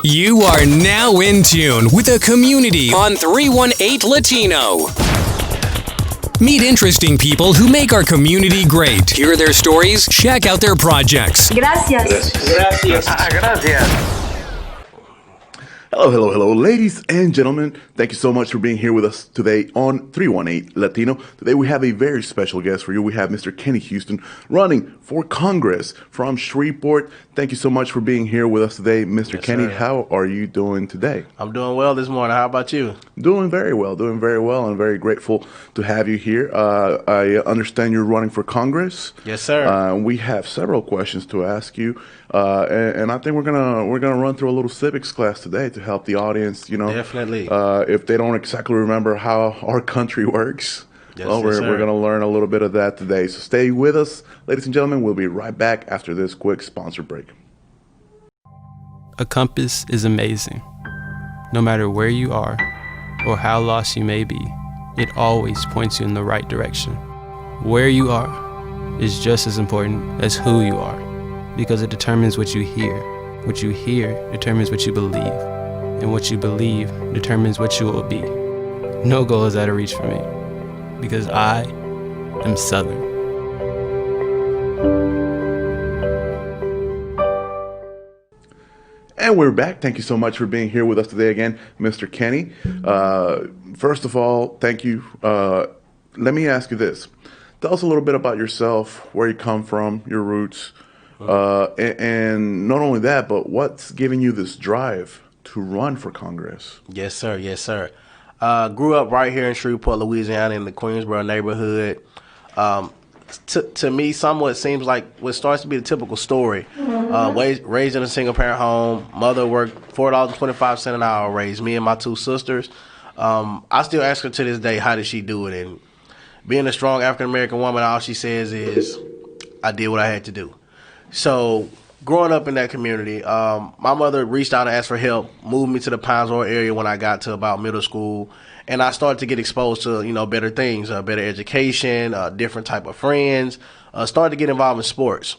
You are now in tune with the community on 318 Latino. Meet interesting people who make our community great. Hear their stories, check out their projects. Gracias. Gracias. Hello, ladies and gentlemen. Thank you so much for being here with us today on 318 Latino. Today we have a very special guest for you. We have Mr. Kenny Houston running for Congress from Shreveport. Thank you so much for being here with us today, Mr. Yes, Kenny. sir. How are you doing today? I'm doing well this morning. How about you? Doing very well, and very grateful to have you here. I understand you're running for Congress. Yes, sir. We have several questions to ask you, and I think we're gonna run through a little civics class today to help the audience. You know, Definitely. If they don't exactly remember how our country works. Yes, Well, yes, we're sir. going to learn a little bit of that today. So stay with us, ladies and gentlemen. We'll be right back after this quick sponsor break. A compass is amazing. No matter where you are or how lost you may be, it always points you in the right direction. Where you are is just as important as who you are, because it determines what you hear. What you hear determines what you believe, and what you believe determines what you will be. No goal is out of reach for me, because I am Southern. And we're back. Thank you so much for being here with us today again, Mr. Kenny. First of all, thank you. Let me ask you this. Tell us a little bit about yourself, where you come from, your roots, and not only that, but what's giving you this drive to run for Congress? Yes, sir. Yes, sir. Grew up right here in Shreveport, Louisiana, in the Queensboro neighborhood. To me, somewhat seems like what starts to be the typical story. Raised in a single-parent home. Mother worked $4.25 an hour, raised me and my two sisters. I still ask her to this day, how did she do it? And being a strong African-American woman, all she says is, I did what I had to do. So growing up in that community, my mother reached out and asked for help, moved me to the Pinesville area when I got to about middle school, and I started to get exposed to, better things, better education, different type of friends, started to get involved in sports.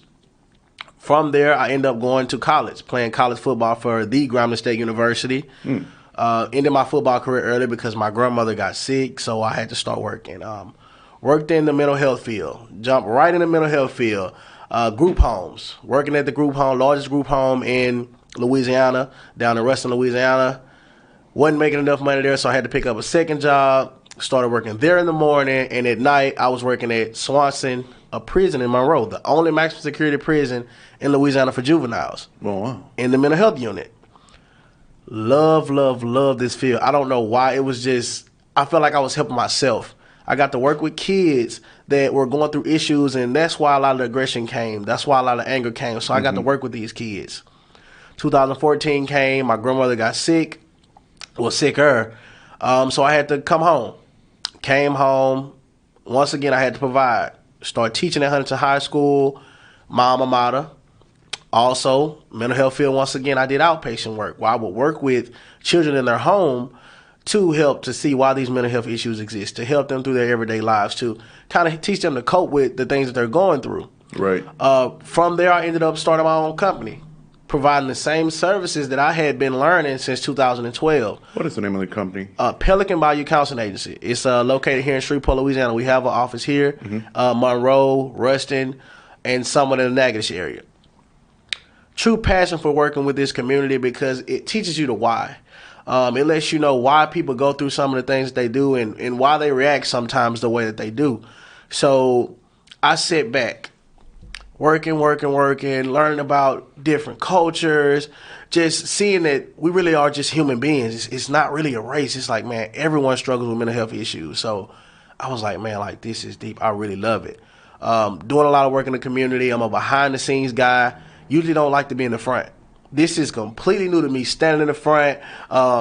From there, I ended up going to college, playing college football for the Grambling State University. Ended my football career early because my grandmother got sick, so I had to start working. Worked in the mental health field, jumped right in the mental health field. Group homes, working at the group home, largest group home in Louisiana, down in Ruston, Louisiana. Wasn't making enough money there, so I had to pick up a second job. Started working there in the morning, and at night I was working at Swanson, a prison in Monroe, the only maximum security prison in Louisiana for juveniles. Oh, wow. In the mental health unit. Love this field. I don't know why. It was just, I felt like I was helping myself. I got to work with kids that were going through issues, and that's why a lot of the aggression came. That's why a lot of anger came. So I got to work with these kids. 2014 came. My grandmother got sick. Well, sicker. So I had to come home. Came home. Once again, I had to provide. Started teaching at Huntington High School, my alma mater. Also, mental health field, once again, I did outpatient work, where I would work with children in their home to help to see why these mental health issues exist, to help them through their everyday lives, to kind of teach them to cope with the things that they're going through. Right. From there, I ended up starting my own company, providing the same services that I had been learning since 2012. What is the name of the company? Pelican Bayou Counseling Agency. It's located here in Shreveport, Louisiana. We have an office here, Monroe, Ruston, and somewhat in the Natchitoches area. True passion for working with this community because it teaches you the why. It lets you know why people go through some of the things that they do and why they react sometimes the way that they do. So I sit back, working, learning about different cultures, just seeing that we really are just human beings. It's not really a race. It's like, man, everyone struggles with mental health issues. So I was like, man, like this is deep. I really love it. Doing a lot of work in the community. I'm a behind the scenes guy. Usually don't like to be in the front. This is completely new to me, standing in the front,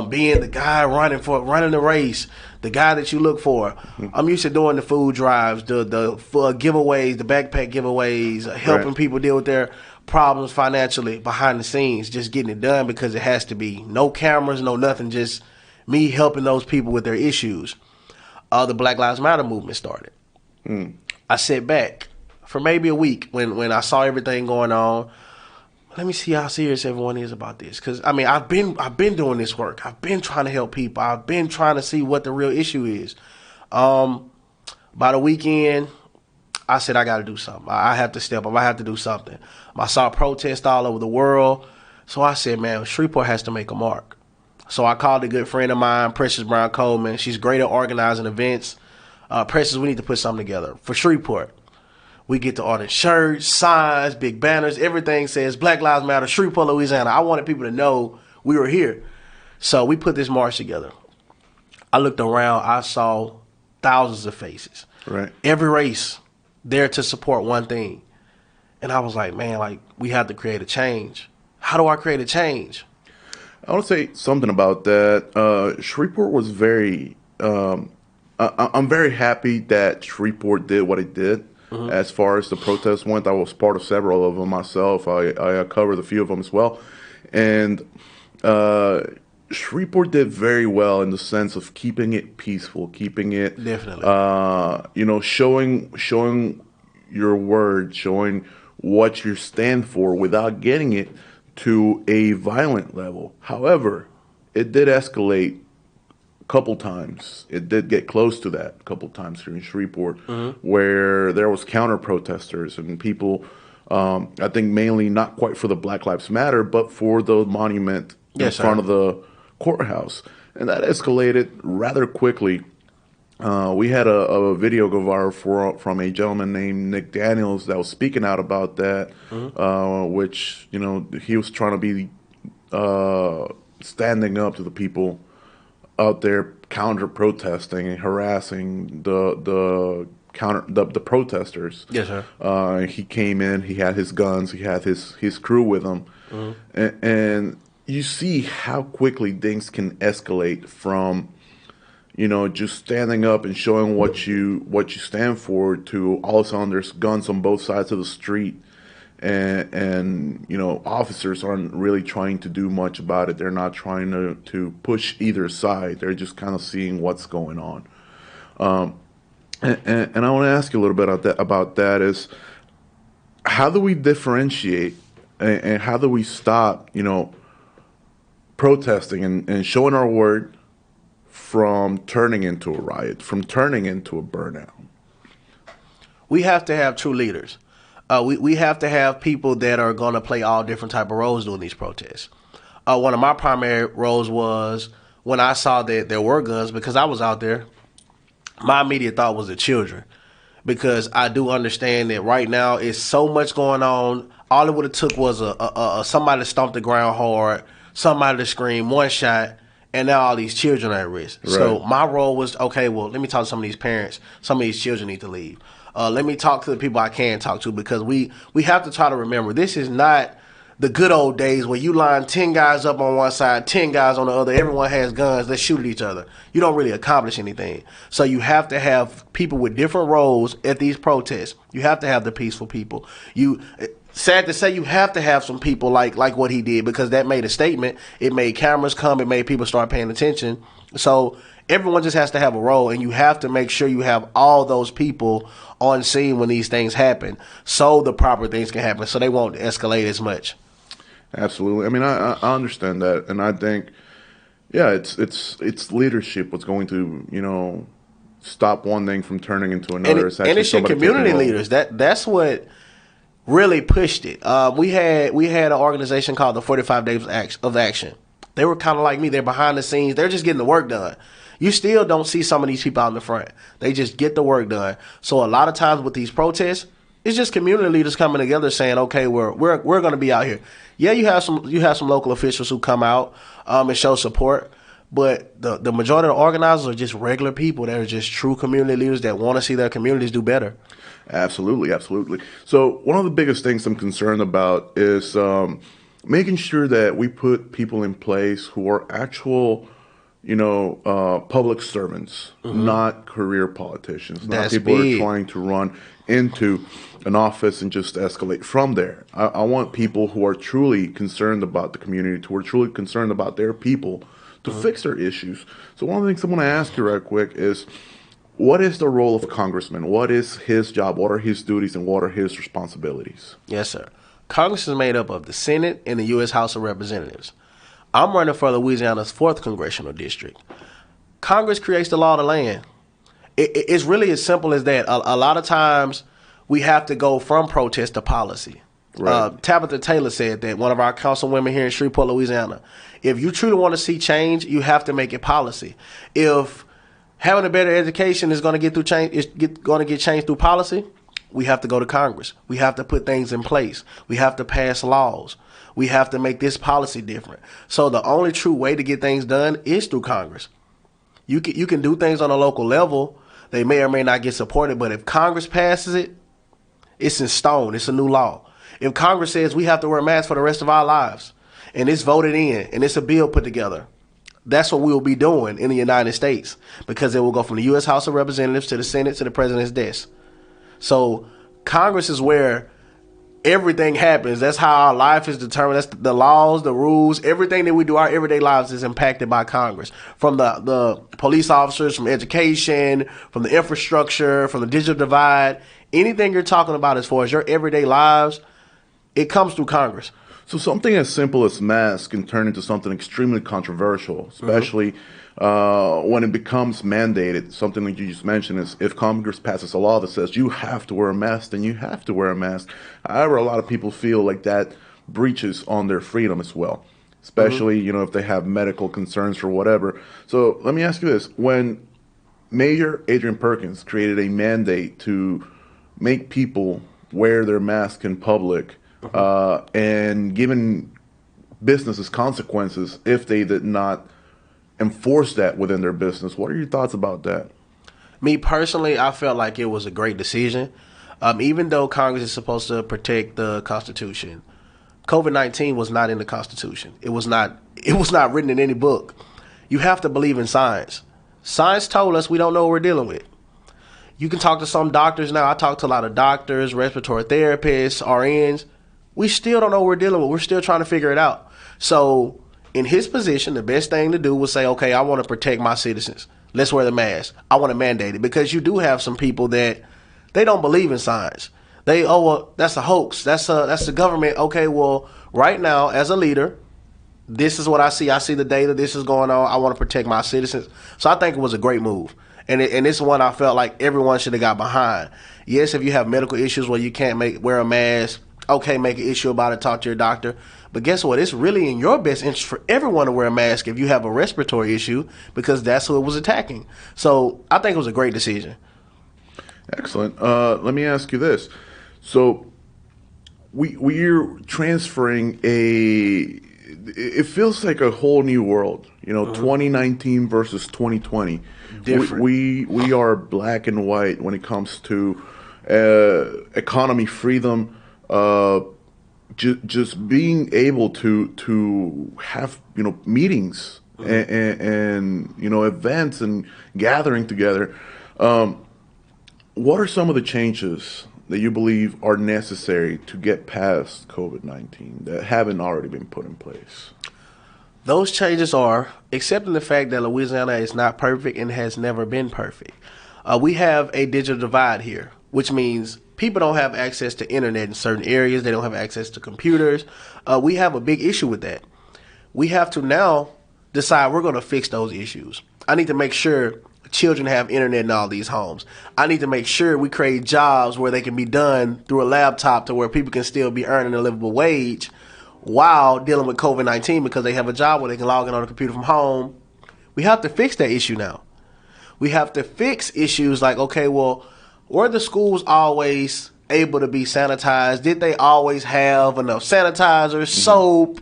being the guy running the race, the guy that you look for. I'm used to doing the food drives, the giveaways, the backpack giveaways, helping people deal with their problems financially behind the scenes, just getting it done because it has to be. No cameras, no nothing, just me helping those people with their issues. The Black Lives Matter movement started. I sat back for maybe a week when I saw everything going on. let me see how serious everyone is about this. Because, I mean, I've been doing this work. I've been trying to help people. I've been trying to see what the real issue is. By the weekend, I said I got to do something. I have to step up. I have to do something. I saw protests all over the world. So I said, man, Shreveport has to make a mark. So I called a good friend of mine, Precious Brown Coleman. She's great at organizing events. Precious, we need to put something together for Shreveport. We get to order shirts, signs, big banners. Everything says Black Lives Matter, Shreveport, Louisiana. I wanted people to know we were here. So we put this march together. I looked around. I saw thousands of faces. Right. Every race there to support one thing. And I was like, man, like, we have to create a change. How do I create a change? I want to say something about that. Shreveport was very, I'm very happy that Shreveport did what it did. Mm-hmm. As far as the protests went, I was part of several of them myself. I covered a few of them as well. And Shreveport did very well in the sense of keeping it peaceful, keeping it definitely, showing your word, showing what you stand for without getting it to a violent level. However, it did escalate a couple times. It did get close to that a couple times here in Shreveport, where there was counter protesters and people, I think mainly not quite for the Black Lives Matter, but for the monument in front of the courthouse. And that escalated rather quickly. We had a video go viral from a gentleman named Nick Daniels that was speaking out about that, which, you know, he was trying to be standing up to the people out there counter protesting and harassing the protesters. Yes, sir. He came in, he had his guns, he had his crew with him, and you see how quickly things can escalate from, you know, just standing up and showing what you stand for to all of a sudden there's guns on both sides of the street, and you know, officers aren't really trying to do much about it. They're not trying to push either side. They're just kind of seeing what's going on. And I want to ask you a little bit about that is, how do we differentiate and how do we stop, you know, protesting and showing our word from turning into a riot, from turning into a burnout? We have to have true leaders. We have to have people that are going to play all different type of roles during these protests. One of my primary roles was when I saw that there were guns, because I was out there, my immediate thought was the children, because I do understand that right now it's so much going on. All it would have took was somebody to stomp the ground hard, somebody to scream, one shot, and now all these children are at risk. Right. So my role was, okay, well, let me talk to some of these parents. Some of these children need to leave. Let me talk to the people I can talk to, because we have to try to remember, this is not the good old days where you line 10 guys up on one side, 10 guys on the other, everyone has guns, let's shoot at each other. You don't really accomplish anything. So you have to have people with different roles at these protests. You have to have the peaceful people. Sad to say, you have to have some people like what he did, because that made a statement. It made cameras come. It made people start paying attention. So everyone just has to have a role, and you have to make sure you have all those people on scene when these things happen, so the proper things can happen, so they won't escalate as much. Absolutely. I mean, I understand that, and I think, yeah, it's leadership what's going to, you know, stop one thing from turning into another. And it's your community leaders. That's what really pushed it. We had an organization called the 45 Days of Action. They were kind of like me. They're behind the scenes. They're just getting the work done. You still don't see some of these people out in the front. They just get the work done. So a lot of times with these protests, it's just community leaders coming together saying, okay, we're going to be out here. Yeah, you have some local officials who come out and show support, but the majority of the organizers are just regular people that are just true community leaders that want to see their communities do better. Absolutely, absolutely. So one of the biggest things I'm concerned about is making sure that we put people in place who are actual, you know, public servants, not career politicians, not people who are trying to run into an office and just escalate from there. I want people who are truly concerned about the community, who are truly concerned about their people, to fix their issues. So one of the things I want to ask you right quick is, what is the role of a congressman? What is his job? What are his duties and what are his responsibilities? Yes, sir. Congress is made up of the Senate and the U.S. House of Representatives. I'm running for Louisiana's 4th congressional district. Congress creates the law of the land. It's really as simple as that. A lot of times we have to go from protest to policy. Right. Tabitha Taylor said that, one of our councilwomen here in Shreveport, Louisiana. If you truly want to see change, you have to make it policy. If having a better education is going to get changed through policy, we have to go to Congress. We have to put things in place. We have to pass laws. We have to make this policy different. So the only true way to get things done is through Congress. You can do things on a local level. They may or may not get supported, but if Congress passes it, it's in stone. It's a new law. If Congress says we have to wear masks for the rest of our lives, and it's voted in, and it's a bill put together, that's what we will be doing in the United States, because it will go from the U.S. House of Representatives to the Senate to the president's desk. So Congress is where everything happens. That's how our life is determined. That's the laws, the rules, everything that we do, our everyday lives is impacted by Congress. From the police officers, from education, from the infrastructure, from the digital divide, anything you're talking about as far as your everyday lives, it comes through Congress. So something as simple as masks can turn into something extremely controversial, especially when it becomes mandated. Something like you just mentioned is if Congress passes a law that says you have to wear a mask, then you have to wear a mask. However, a lot of people feel like that breaches on their freedom as well, especially, if they have medical concerns or whatever. So let me ask you this. When Mayor Adrian Perkins created a mandate to make people wear their mask in public, and given businesses consequences if they did not enforce that within their business, what are your thoughts about that? Me personally, I felt like it was a great decision. Even though Congress is supposed to protect the Constitution, COVID-19 was not in the Constitution. It was not written in any book. You have to believe in science. Science told us we don't know what we're dealing with. You can talk to some doctors now. I talk to a lot of doctors, respiratory therapists, RNs. We still don't know what we're dealing with. We're still trying to figure it out. So in his position, the best thing to do was say, okay, I want to protect my citizens. Let's wear the mask. I want to mandate it, because you do have some people that they don't believe in science. Well, that's a hoax. That's the government. Okay, well, right now as a leader, this is what I see. I see the data. This is going on. I want to protect my citizens. So I think it was a great move. And it's one I felt like everyone should have got behind. Yes, if you have medical issues where you can't wear a mask, okay, make an issue about it, talk to your doctor. But guess what? It's really in your best interest for everyone to wear a mask if you have a respiratory issue, because that's who it was attacking. So I think it was a great decision. Excellent. Let me ask you this. So we're transferring it feels like a whole new world, 2019 versus 2020. Different. We are black and white when it comes to economy, freedom, just being able to have meetings and events and gathering together. What are some of the changes that you believe are necessary to get past COVID-19 that haven't already been put in place? Those changes are accepting the fact that Louisiana is not perfect and has never been perfect. We have a digital divide here, which means people don't have access to internet in certain areas. They don't have access to computers. We have a big issue with that. We have to now decide we're going to fix those issues. I need to make sure children have internet in all these homes. I need to make sure we create jobs where they can be done through a laptop to where people can still be earning a livable wage while dealing with COVID-19, because they have a job where they can log in on a computer from home. We have to fix that issue now. We have to fix issues like, okay, well, were the schools always able to be sanitized? Did they always have enough sanitizer, soap,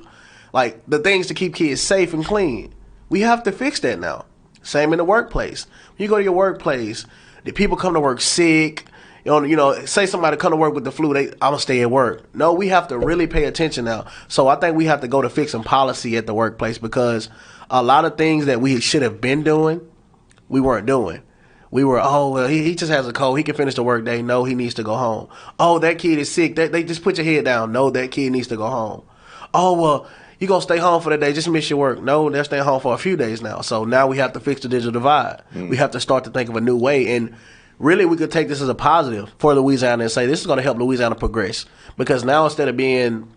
like the things to keep kids safe and clean? We have to fix that now. Same in the workplace. When you go to your workplace, did people come to work sick? Say somebody come to work with the flu, I'm going to stay at work. No, we have to really pay attention now. So I think we have to go to fixing policy at the workplace, because a lot of things that we should have been doing, we weren't doing. We were, he just has a cold. He can finish the work day. No, he needs to go home. Oh, that kid is sick. They just put your head down. No, that kid needs to go home. Oh, well, you going to stay home for the day. Just miss your work. No, they're staying home for a few days now. So now we have to fix the digital divide. We have to start to think of a new way. And really we could take this as a positive for Louisiana and say this is going to help Louisiana progress. Because now instead of being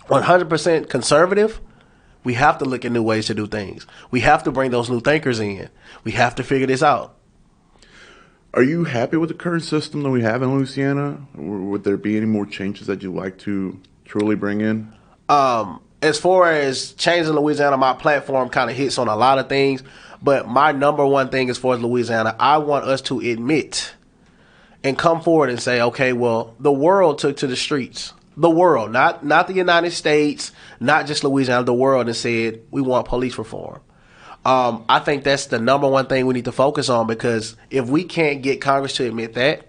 100% conservative, we have to look at new ways to do things. We have to bring those new thinkers in. We have to figure this out. Are you happy with the current system that we have in Louisiana? Or would there be any more changes that you'd like to truly bring in? As far as changing Louisiana, my platform kind of hits on a lot of things. But my number one thing as far as Louisiana, I want us to admit and come forward and say, okay, well, the world took to the streets. The world, not the United States, not just Louisiana, the world, and said, we want police reform. I think that's the number one thing we need to focus on, because if we can't get Congress to admit that,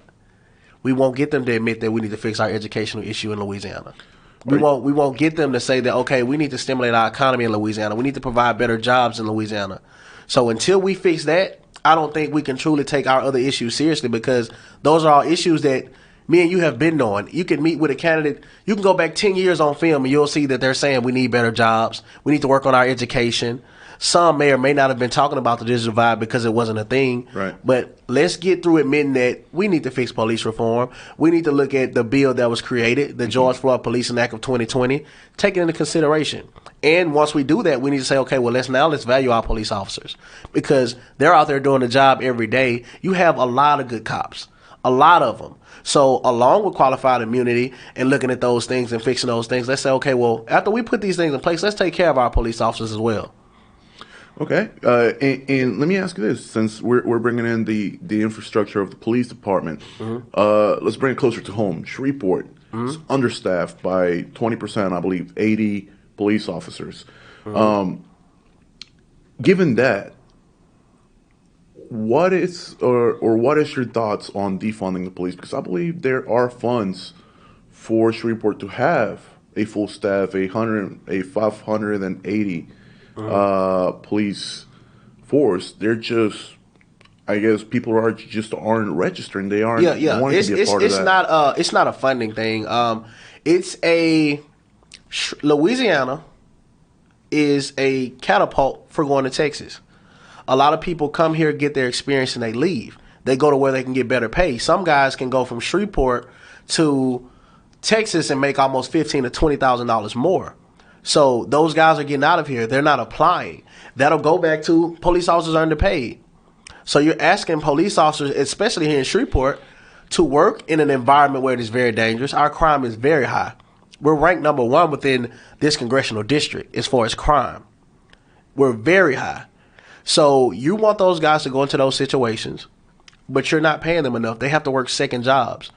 we won't get them to admit that we need to fix our educational issue in Louisiana. We won't get them to say that, okay, we need to stimulate our economy in Louisiana. We need to provide better jobs in Louisiana. So until we fix that, I don't think we can truly take our other issues seriously, because those are all issues that me and you have been on. You can meet with a candidate. You can go back 10 years on film and you'll see that they're saying we need better jobs. We need to work on our education. Some may or may not have been talking about the digital divide because it wasn't a thing. Right. But let's get through admitting that we need to fix police reform. We need to look at the bill that was created, the George Floyd Policing Act of 2020, take it into consideration. And once we do that, we need to say, okay, well, let's value our police officers, because they're out there doing the job every day. You have a lot of good cops, a lot of them. So along with qualified immunity and looking at those things and fixing those things, let's say, okay, well, after we put these things in place, let's take care of our police officers as well. Okay, and let me ask you this: since we're bringing in the infrastructure of the police department, let's bring it closer to home. Shreveport is understaffed by 20%, I believe, 80 police officers. Given that, what is your thoughts on defunding the police? Because I believe there are funds for Shreveport to have a full staff, a 580 police force. They're just, I guess, people aren't registering. They aren't wanting to be a part of that. It's not a funding thing. Louisiana is a catapult for going to Texas. A lot of people come here, get their experience, and they leave. They go to where they can get better pay. Some guys can go from Shreveport to Texas and make almost $15,000 to $20,000 more. So those guys are getting out of here. They're not applying. That'll go back to police officers underpaid. So you're asking police officers, especially here in Shreveport, to work in an environment where it is very dangerous. Our crime is very high. We're ranked number 1 within this congressional district as far as crime. We're very high. So you want those guys to go into those situations, but you're not paying them enough. They have to work second jobs.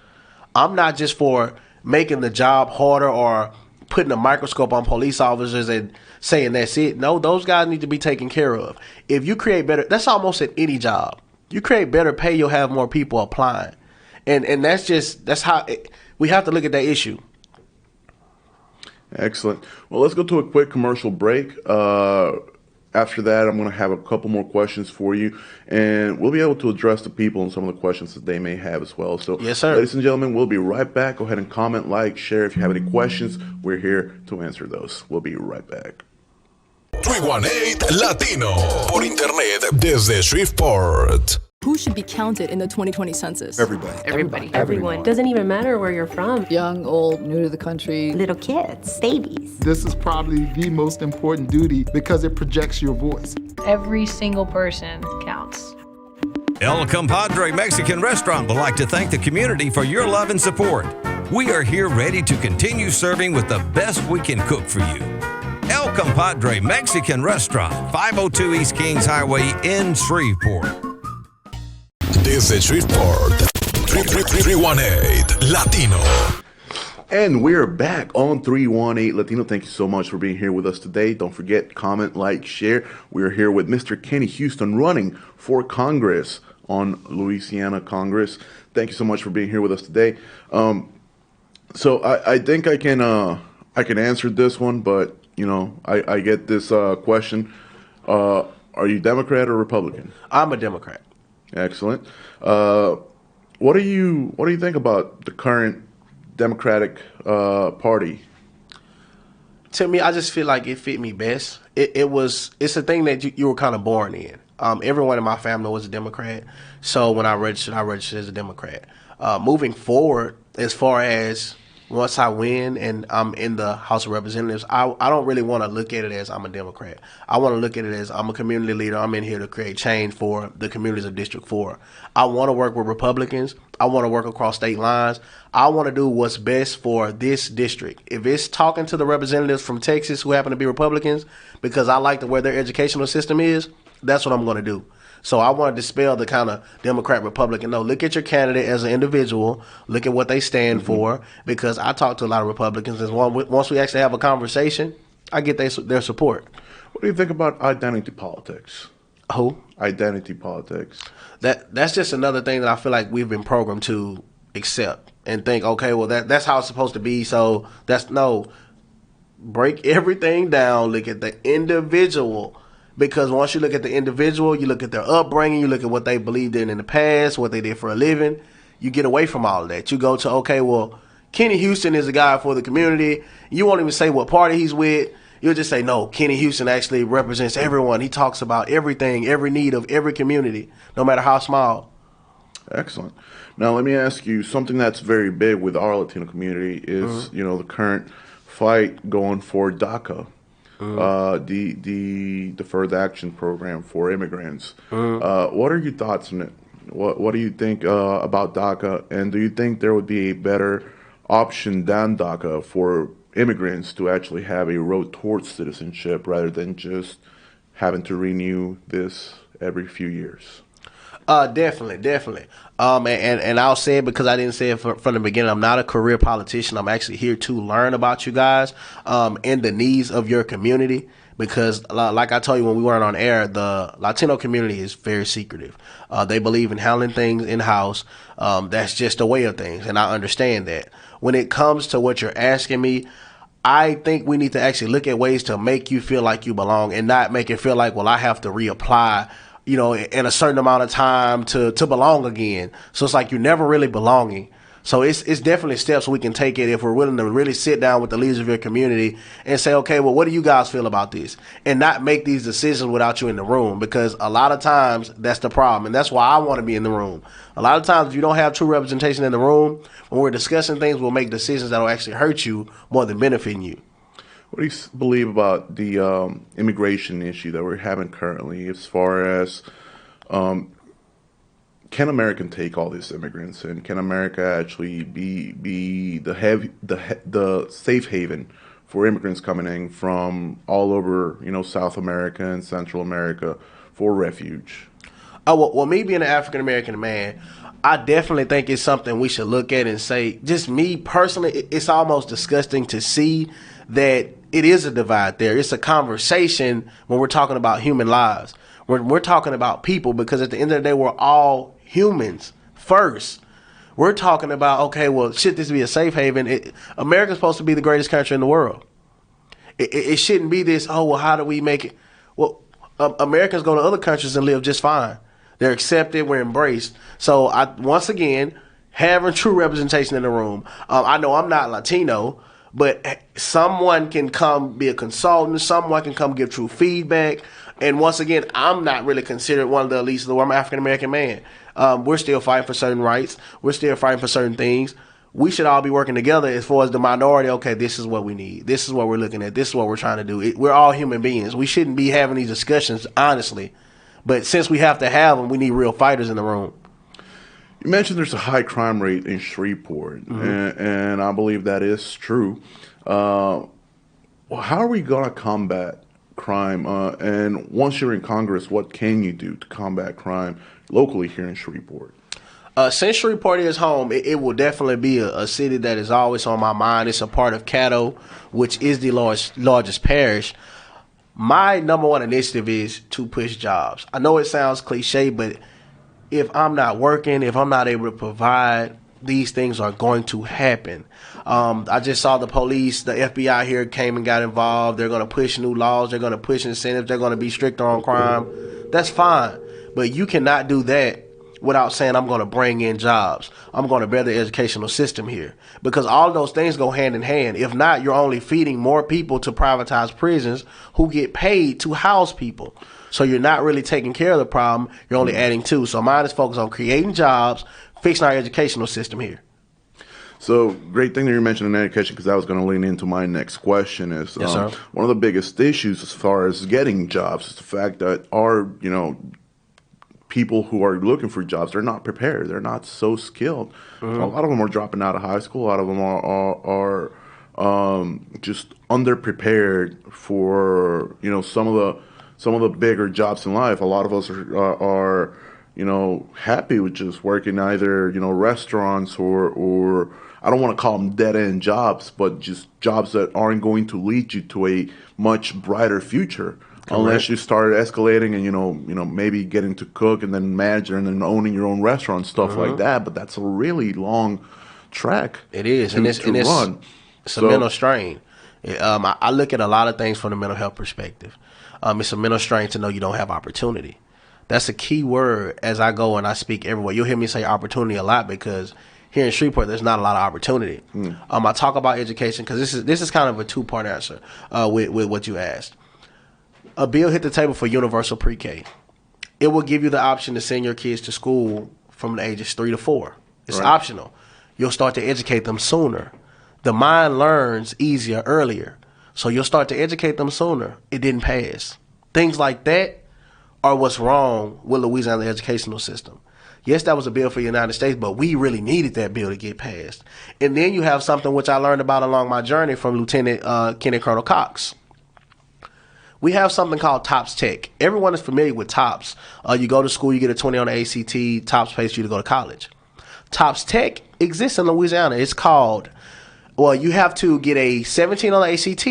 I'm not just for making the job harder or putting a microscope on police officers and saying that's it. No, those guys need to be taken care of. If you create better, that's almost at any job. You create better pay, you'll have more people applying. And that's how we have to look at that issue. Excellent. Well, let's go to a quick commercial break. After that, I'm going to have a couple more questions for you, and we'll be able to address the people and some of the questions that they may have as well. So, yes, sir. Ladies and gentlemen, we'll be right back. Go ahead and comment, like, share if you have any questions. We're here to answer those. We'll be right back. 318 Latino por internet desde Shreveport. Who should be counted in the 2020 census? Everybody. Everyone. Doesn't even matter where you're from. Young, old, new to the country. Little kids, babies. This is probably the most important duty because it projects your voice. Every single person counts. El Compadre Mexican Restaurant would like to thank the community for your love and support. We are here ready to continue serving with the best we can cook for you. El Compadre Mexican Restaurant, 502 East Kings Highway in Shreveport. Desde Shreveport, 318 Latino. And we're back on 318 Latino. Thank you so much for being here with us today. Don't forget, comment, like, share. We're here with Mr. Kenny Houston running for Congress on Louisiana Congress. Thank you so much for being here with us today. So I think I can answer this one, but I get this question. Are you Democrat or Republican? I'm a Democrat. Excellent. What do you think about the current Democratic Party? To me, I just feel like it fit me best. It's a thing that you were kind of born in. Everyone in my family was a Democrat. So when I registered as a Democrat. Moving forward, as far as once I win and I'm in the House of Representatives, I don't really want to look at it as I'm a Democrat. I want to look at it as I'm a community leader. I'm in here to create change for the communities of District 4. I want to work with Republicans. I want to work across state lines. I want to do what's best for this district. If it's talking to the representatives from Texas who happen to be Republicans because I like the way their educational system is, that's what I'm going to do. So I want to dispel the kind of Democrat Republican. No, look at your candidate as an individual. Look at what they stand for. Because I talk to a lot of Republicans, and once we actually have a conversation, I get their support. What do you think about identity politics? Who? Identity politics. That's just another thing that I feel like we've been programmed to accept and think, okay, well that's how it's supposed to be. So break everything down. Look at the individual. Because once you look at the individual, you look at their upbringing, you look at what they believed in the past, what they did for a living, you get away from all of that. You go to, okay, well, Kenny Houston is a guy for the community. You won't even say what party he's with. You'll just say, no, Kenny Houston actually represents everyone. He talks about everything, every need of every community, no matter how small. Excellent. Now, let me ask you, something that's very big with our Latino community is, the current fight going for DACA. The Deferred Action Program for immigrants. What are your thoughts on it? What do you think about DACA? And do you think there would be a better option than DACA for immigrants to actually have a road towards citizenship rather than just having to renew this every few years? Definitely. And I'll say it because I didn't say it from the beginning. I'm not a career politician. I'm actually here to learn about you guys, and the needs of your community. Because like I told you when we weren't on air, the Latino community is very secretive. They believe in handling things in-house. That's just a way of things. And I understand that. When it comes to what you're asking me, I think we need to actually look at ways to make you feel like you belong and not make it feel like, well, I have to reapply in a certain amount of time to belong again. So it's like you're never really belonging. So it's definitely steps we can take it if we're willing to really sit down with the leaders of your community and say, okay, well, what do you guys feel about this? And not make these decisions without you in the room, because a lot of times that's the problem. And that's why I want to be in the room. A lot of times if you don't have true representation in the room, when we're discussing things, we'll make decisions that will actually hurt you more than benefiting you. What do you believe about the immigration issue that we're having currently, as far as can America take all these immigrants, and can America actually be the safe haven for immigrants coming in from all over, South America and Central America for refuge? Well, me being an African American man, I definitely think it's something we should look at and say, just me personally, it's almost disgusting to see that it is a divide there. It's a conversation when we're talking about human lives. We're talking about people, because at the end of the day, we're all humans first. We're talking about, okay, well, should this be a safe haven? America's supposed to be the greatest country in the world. It shouldn't be this, oh, well, how do we make it? Well, Americans go to other countries and live just fine. They're accepted, we're embraced. So once again, having true representation in the room. I know I'm not Latino, but someone can come be a consultant. Someone can come give true feedback. And once again, I'm not really considered one of the elites of the world. I'm an African-American man. We're still fighting for certain rights. We're still fighting for certain things. We should all be working together as far as the minority. Okay, this is what we need. This is what we're looking at. This is what we're trying to do. We're all human beings. We shouldn't be having these discussions, honestly. But since we have to have them, we need real fighters in the room. You mentioned there's a high crime rate in Shreveport, and I believe that is true. How are we going to combat crime? And once you're in Congress, what can you do to combat crime locally here in Shreveport? Since Shreveport is home, it will definitely be a city that is always on my mind. It's a part of Caddo, which is the largest parish. My number one initiative is to push jobs. I know it sounds cliche, but if I'm not working, if I'm not able to provide, these things are going to happen. I just saw the police, the FBI here came and got involved. They're going to push new laws. They're going to push incentives. They're going to be stricter on crime. That's fine. But you cannot do that without saying I'm going to bring in jobs. I'm going to better the educational system here. Because all of those things go hand in hand. If not, you're only feeding more people to privatized prisons who get paid to house people. So you're not really taking care of the problem. You're only adding to. So mine is focused on creating jobs, fixing our educational system here. So great thing that you're mentioning education, because I was going to lean into my next question is Yes, sir. one of the biggest issues as far as getting jobs is the fact that our, people who are looking for jobs, they're not prepared. They're not so skilled. Mm-hmm. A lot of them are dropping out of high school. A lot of them are just underprepared for, some of the bigger jobs in life. A lot of us are happy with just working either, restaurants or I don't want to call them dead-end jobs, but just jobs that aren't going to lead you to a much brighter future. Correct. Unless you start escalating and, maybe getting to cook and then manager and then owning your own restaurant, stuff like that. But that's a really long track. It is. To, and it's run. It's a mental strain. I look at a lot of things from the mental health perspective. It's a mental strain to know you don't have opportunity. That's a key word as I go and I speak everywhere. You'll hear me say opportunity a lot because here in Shreveport, there's not a lot of opportunity. I talk about education because this is kind of a two-part answer with what you asked. A bill hit the table for universal pre-K. It will give you the option to send your kids to school from the ages 3 to 4. It's optional. You'll start to educate them sooner. The mind learns easier earlier. So you'll start to educate them sooner. It didn't pass. Things like that are what's wrong with Louisiana educational system. Yes, that was a bill for the United States, but we really needed that bill to get passed. And then you have something which I learned about along my journey from Lieutenant Kenny Colonel Cox. We have something called TOPS Tech. Everyone is familiar with TOPS. You go to school, you get a 20 on the ACT, TOPS pays you to go to college. TOPS Tech exists in Louisiana. It's called, you have to get a 17 on the ACT,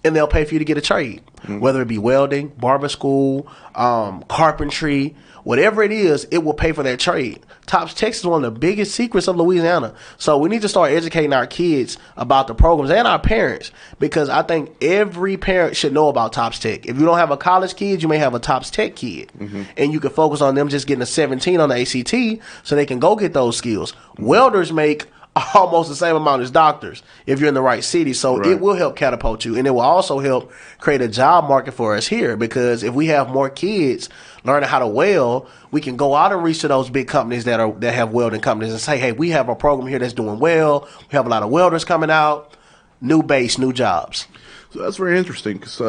and they'll pay for you to get a trade, whether it be welding, barber school, carpentry, whatever it is, it will pay for that trade. TOPS Tech is one of the biggest secrets of Louisiana. So we need to start educating our kids about the programs and our parents, because I think every parent should know about TOPS Tech. If you don't have a college kid, you may have a TOPS Tech kid, and you can focus on them just getting a 17 on the ACT so they can go get those skills. Welders make almost the same amount as doctors if you're in the right city. So it will help catapult you, and it will also help create a job market for us here, because if we have more kids learning how to weld, we can go out and reach to those big companies that have welding companies and say, hey, we have a program here that's doing well. We have a lot of welders coming out, new base, new jobs. So that's very interesting, because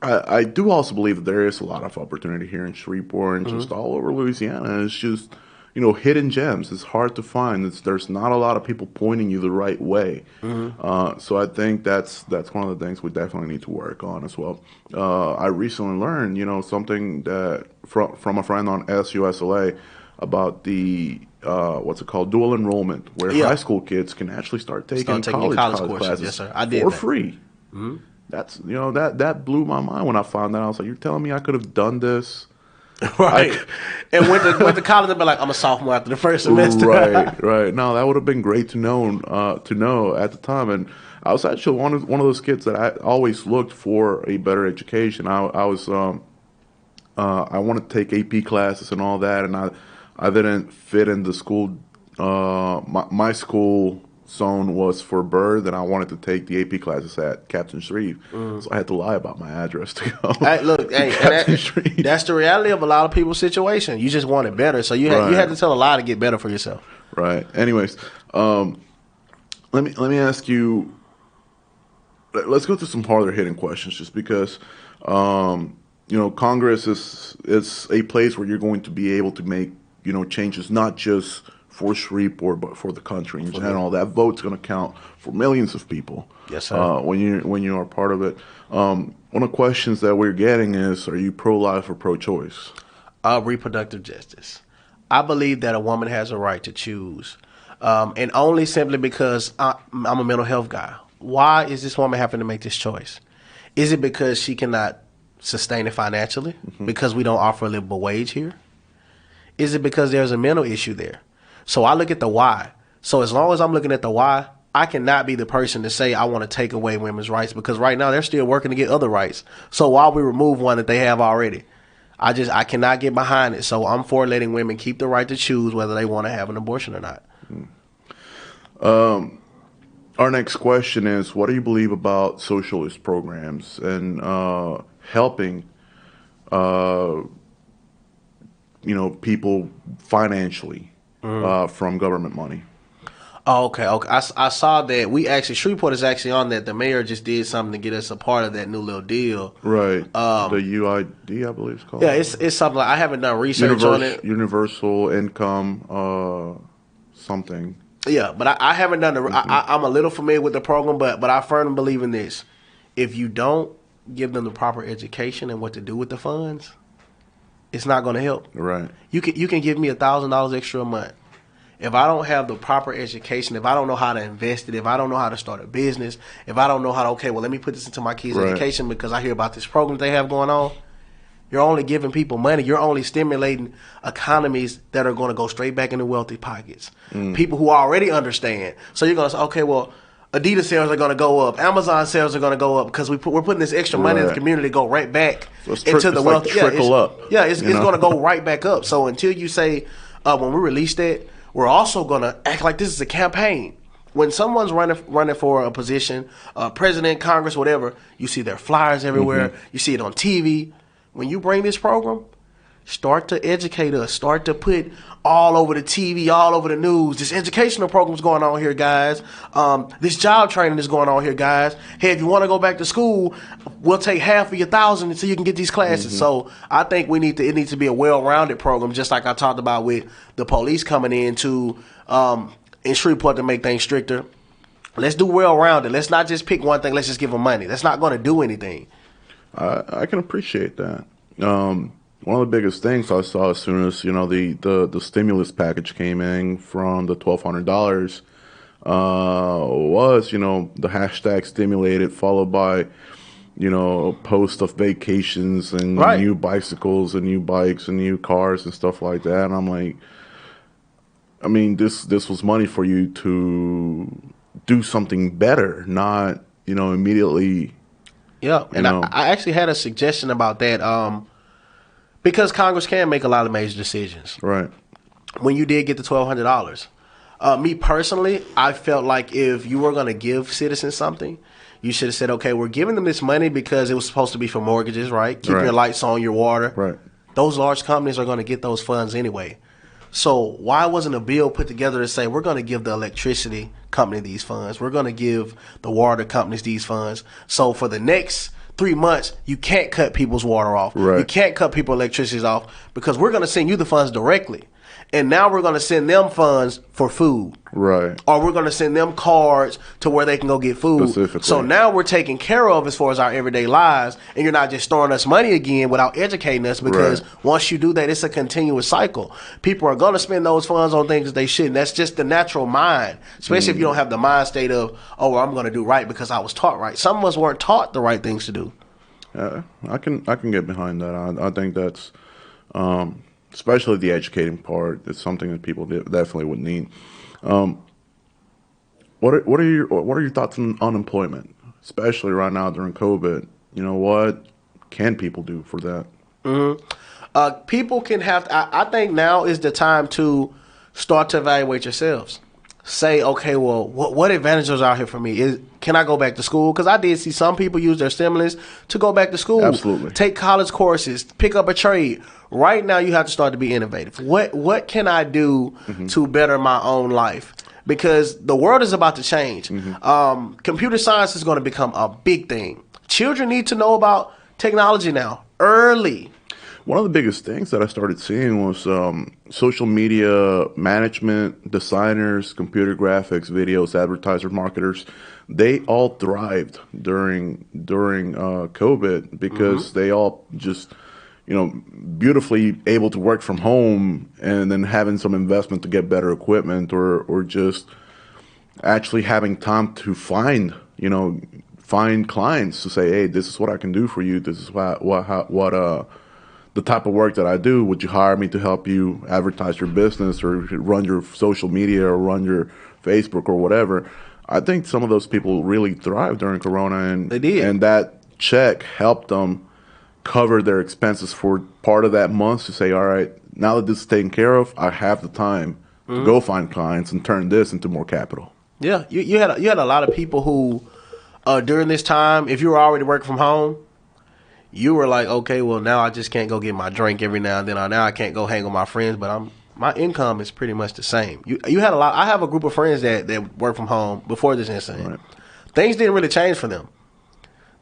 I do also believe that there is a lot of opportunity here in Shreveport and just all over Louisiana. It's just hidden gems. It's hard to find. There's not a lot of people pointing you the right way. So I think that's one of the things we definitely need to work on as well. I recently learned, something that from a friend on SUSLA about the what's it called, dual enrollment, where high school kids can actually start taking college classes yes, sir. I did for that. free. That's that blew my mind when I found that. I was like, you're telling me I could have done this? Right. And went to college and be like, I'm a sophomore after the first semester. Right. No, that would have been great to know at the time. And I was actually one of those kids that I always looked for a better education. I wanted to take AP classes and all that, and I didn't fit in the school. My school zone was for Bird, and I wanted to take the AP classes at Captain Shreve. So I had to lie about my address to go. That's the reality of a lot of people's situation. You just want it better, so you had to tell a lie to get better for yourself. Right. Anyways, let me ask you. Let's go through some harder hitting questions, just because Congress is a place where you're going to be able to make changes, not just for Shreveport, but for the country in general. That vote's going to count for millions of people. Yes, sir. When you are part of it. One of the questions that we're getting is, are you pro-life or pro-choice? Reproductive justice. I believe that a woman has a right to choose, and only simply because I'm a mental health guy. Why is this woman having to make this choice? Is it because she cannot sustain it financially, because we don't offer a livable wage here? Is it because there's a mental issue there? So I look at the why. So as long as I'm looking at the why, I cannot be the person to say I want to take away women's rights, because right now they're still working to get other rights. So why we remove one that they have already? I cannot get behind it. So I'm for letting women keep the right to choose whether they want to have an abortion or not. Our next question is, what do you believe about socialist programs and helping, people financially from government money? Oh, okay. I saw that Shreveport is actually on that. The mayor just did something to get us a part of that new little deal. Right. The UID, I believe it's called. Yeah, it's something like, I haven't done research on it. Universal income, something. Yeah, but I haven't done I'm a little familiar with the program, but I firmly believe in this. If you don't give them the proper education and what to do with the funds, it's not going to help. Right. You can give me $1,000 extra a month. If I don't have the proper education, if I don't know how to invest it, if I don't know how to start a business, if I don't know how to, let me put this into my kids' education because I hear about this program they have going on. You're only giving people money. You're only stimulating economies that are going to go straight back into wealthy pockets. People who already understand. So you're going to say, Adidas sales are going to go up. Amazon sales are going to go up because we're putting this extra money in the community to go right back into the wealth. Trickle up. Yeah, it's going to go right back up. So until you say, when we release that, we're also going to act like this is a campaign. When someone's running for a position, president, Congress, whatever, you see their flyers everywhere. You see it on TV. When you bring this program, start to educate us. Start to put all over the TV, all over the news. This educational program's going on here, guys. This job training is going on here, guys. Hey, if you want to go back to school, we'll take half of your $1,000 so you can get these classes. So I think it needs to be a well-rounded program, just like I talked about with the police coming in Shreveport to make things stricter. Let's do well-rounded. Let's not just pick one thing. Let's just give them money. That's not going to do anything. I can appreciate that. One of the biggest things I saw as soon as the stimulus package came in from the $1,200 was the hashtag stimulated, followed by a post of vacations and new bicycles and new bikes and new cars and stuff like that. And I'm like, I mean, this was money for you to do something better, not immediately. Yeah, and I actually had a suggestion about that because Congress can make a lot of major decisions. Right. When you did get the $1,200, me personally, I felt like if you were going to give citizens something, you should have said, okay, we're giving them this money because it was supposed to be for mortgages, right? Keeping your lights on, your water. Right. Those large companies are going to get those funds anyway. So why wasn't a bill put together to say we're going to give the electricity company these funds, we're going to give the water companies these funds, so for the next 3 months you can't cut people's water off, you can't cut people's electricity off because we're going to send you the funds directly. And now we're going to send them funds for food. Right. Or we're going to send them cards to where they can go get food. So now we're taken care of as far as our everyday lives. And you're not just throwing us money again without educating us, because once you do that, it's a continuous cycle. People are going to spend those funds on things that they shouldn't. That's just the natural mind, especially if you don't have the mind state of, oh, well, I'm going to do right because I was taught right. Some of us weren't taught the right things to do. I can get behind that. I think that's... especially the educating part, it's something that people definitely would need. What are your thoughts on unemployment, especially right now during COVID? What can people do for that? People can have. I think now is the time to start to evaluate yourselves. Say, okay, well, what advantages are out here for me? Can I go back to school? Because I did see some people use their stimulus to go back to school. Absolutely. Take college courses, pick up a trade. Right now, you have to start to be innovative. What can I do to better my own life? Because the world is about to change. Computer science is going to become a big thing. Children need to know about technology now, early. One of the biggest things that I started seeing was social media management, designers, computer graphics, videos, advertisers, marketers. They all thrived during COVID because they all just, beautifully able to work from home and then having some investment to get better equipment or just actually having time to find clients to say, hey, this is what I can do for you. This is what the type of work that I do. Would you hire me to help you advertise your business or run your social media or run your Facebook or whatever? I think some of those people really thrived during Corona, and they did. And that check helped them, cover their expenses for part of that month to say, all right, now that this is taken care of, I have the time to go find clients and turn this into more capital. Yeah, you had a lot of people who during this time, if you were already working from home, you were like, okay, well now I just can't go get my drink every now and then, or now I can't go hang with my friends, but my income is pretty much the same. You had a lot. I have a group of friends that work from home before this incident. Right. Things didn't really change for them.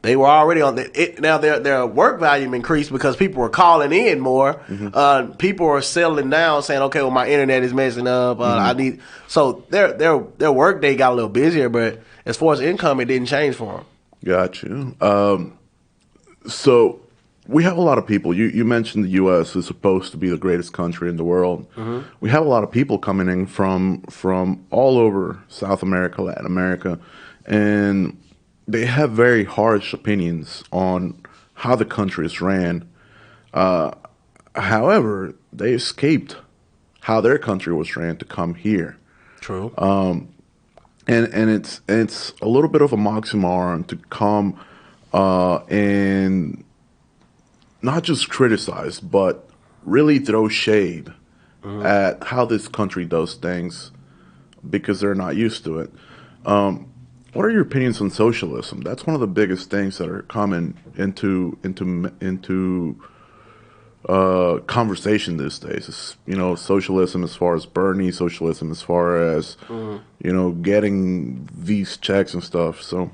They were already on now their work volume increased because people were calling in more. People were settling down, saying, "Okay, well, my internet is messing up. I need." So their work day got a little busier, but as far as income, it didn't change for them. Got you. So we have a lot of people. You mentioned the U.S. is supposed to be the greatest country in the world. We have a lot of people coming in from all over South America, Latin America, and they have very harsh opinions on how the country is ran. However, they escaped how their country was ran to come here. True. And it's a little bit of a oxymoron to come and not just criticize, but really throw shade at how this country does things because they're not used to it. What are your opinions on socialism? That's one of the biggest things that are coming into conversation these days. It's, socialism as far as Bernie, socialism as far as getting these checks and stuff. So,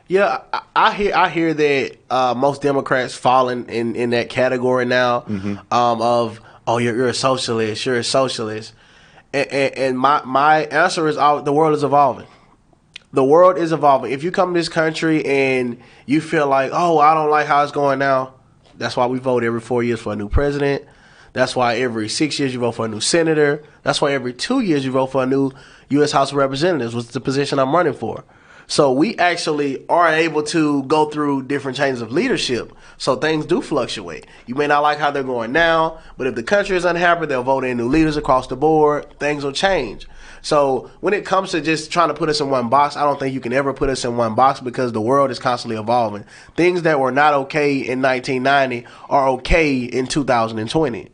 yeah, I hear that most Democrats fall in that category now of you're a socialist, you're a socialist, and my answer is the world is evolving. The world is evolving. If you come to this country and you feel like, oh, I don't like how it's going now, that's why we vote every 4 years for a new president. That's why every 6 years you vote for a new senator. That's why every 2 years you vote for a new U.S. House of Representatives, which is the position I'm running for. So we actually are able to go through different changes of leadership. So things do fluctuate. You may not like how they're going now, but if the country is unhappy, they'll vote in new leaders across the board. Things will change. So when it comes to just trying to put us in one box, I don't think you can ever put us in one box because the world is constantly evolving. Things that were not okay in 1990 are okay in 2020.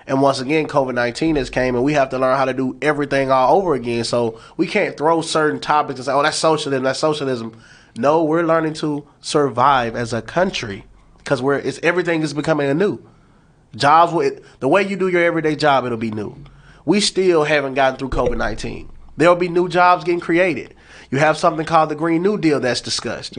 And once again, COVID-19 has came and we have to learn how to do everything all over again. So we can't throw certain topics and say, oh, that's socialism, that's socialism. No, we're learning to survive as a country because everything is becoming anew. Jobs, the way you do your everyday job, it'll be new. We still haven't gotten through COVID-19. There'll be new jobs getting created. You have something called the Green New Deal that's discussed.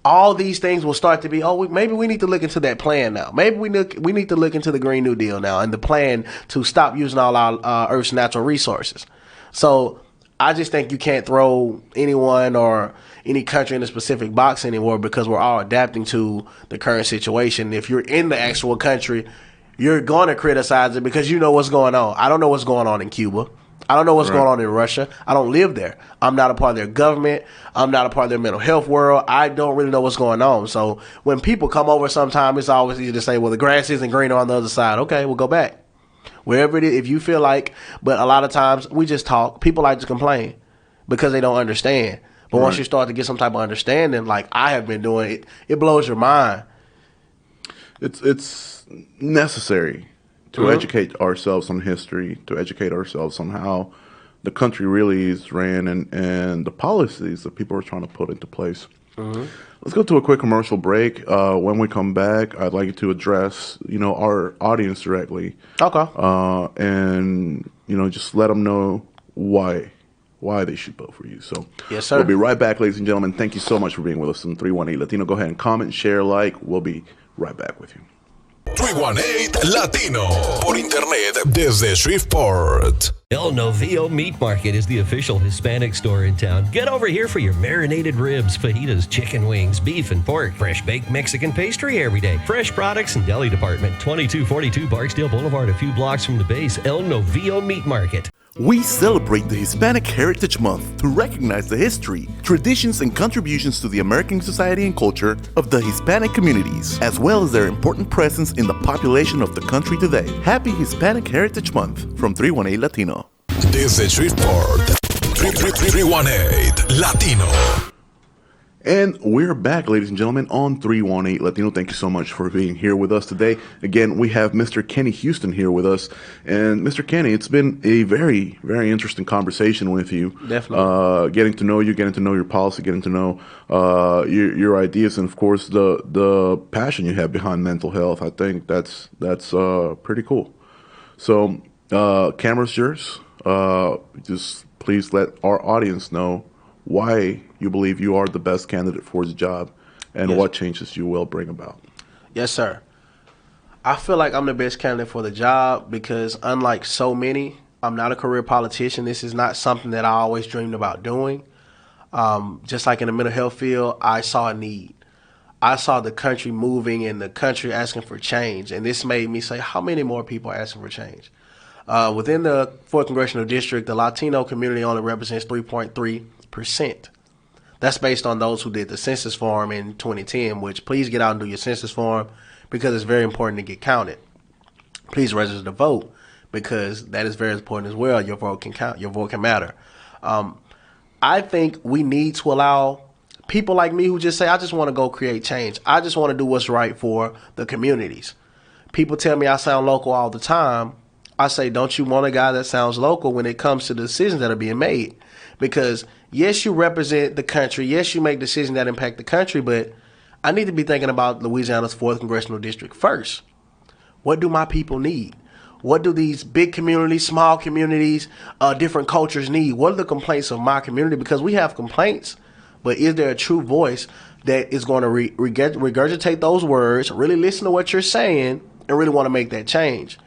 All these things will start to be, maybe we need to look into that plan now. Maybe we need to look into the Green New Deal now and the plan to stop using all our Earth's natural resources. So I just think you can't throw anyone or any country in a specific box anymore because we're all adapting to the current situation. If you're in the actual country, you're going to criticize it because you know what's going on. I don't know what's going on in Cuba. I don't know what's going on in Russia. I don't live there. I'm not a part of their government. I'm not a part of their mental health world. I don't really know what's going on. So when people come over sometime, it's always easy to say, well, the grass isn't greener on the other side. Okay, we'll go back. Wherever it is, if you feel like, but a lot of times we just talk. People like to complain because they don't understand. But once you start to get some type of understanding, like I have been doing, it blows your mind. It's necessary to educate ourselves on history, to educate ourselves on how the country really is ran and the policies that people are trying to put into place. Let's go to a quick commercial break. When we come back, I'd like you to address, our audience directly. Okay. And, just let them know why they should vote for you. So yes, sir. We'll be right back, ladies and gentlemen. Thank you so much for being with us on 318 Latino. Go ahead and comment, share, like. We'll be right back with you. 318 Latino por internet desde Shreveport. El Novillo Meat Market is the official Hispanic store in town. Get over here for your marinated ribs, fajitas, chicken wings, beef and pork, fresh baked Mexican pastry every day, fresh products and deli department. 2242 Barksdale Boulevard, a few blocks from the base. El Novillo Meat Market. We celebrate the Hispanic Heritage Month to recognize the history, traditions, and contributions to the American society and culture of the Hispanic communities, as well as their important presence in the population of the country today. Happy Hispanic Heritage Month from 318 Latino. Desde Shreveport, 318 Latino. And we're back, ladies and gentlemen, on 318 Latino. Thank you so much for being here with us today. Again, we have Mr. Kenny Houston here with us. And Mr. Kenny, it's been a very, very interesting conversation with you. Definitely. Getting to know you, getting to know your policy, getting to know your ideas, and of course the passion you have behind mental health. I think that's pretty cool. So, camera's yours. Just please let our audience know why you believe you are the best candidate for the job and what changes you will bring about. Yes, sir. I feel like I'm the best candidate for the job because unlike so many, I'm not a career politician. This is not something that I always dreamed about doing. Just like in the mental health field, I saw a need. I saw the country moving and the country asking for change. And this made me say, how many more people are asking for change? Within the 4th Congressional District, the Latino community only represents 3.3%. That's based on those who did the census form in 2010, which please get out and do your census form because it's very important to get counted. Please register to vote because that is very important as well. Your vote can count. Your vote can matter. I think we need to allow people like me who just say, I just want to go create change. I just want to do what's right for the communities. People tell me I sound local all the time. I say, don't you want a guy that sounds local when it comes to the decisions that are being made? Because yes, you represent the country. Yes, you make decisions that impact the country, but I need to be thinking about Louisiana's 4th Congressional District first. What do my people need? What do these big communities, small communities, different cultures need? What are the complaints of my community? Because we have complaints, but is there a true voice that is going to regurgitate those words, really listen to what you're saying, and really want to make that change?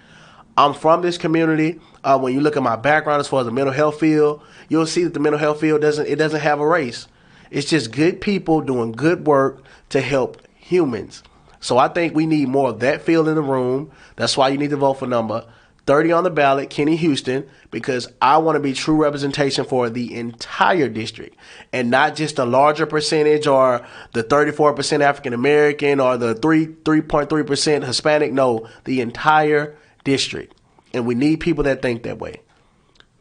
I'm from this community. When you look at my background as far as the mental health field, you'll see that the mental health field doesn't have a race. It's just good people doing good work to help humans. So I think we need more of that field in the room. That's why you need to vote for number 30 on the ballot, Kenny Houston, because I want to be true representation for the entire district and not just a larger percentage or the 34% African American or the 3.3% Hispanic. No, the entire district. And we need people that think that way.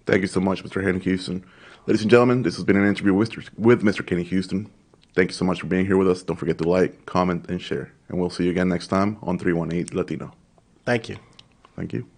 Thank you so much, Mr. Kenny Houston. Ladies and gentlemen, this has been an interview with Mr. Kenny Houston. Thank you so much for being here with us. Don't forget to like, comment, and share. And we'll see you again next time on 318 Latino. Thank you. Thank you.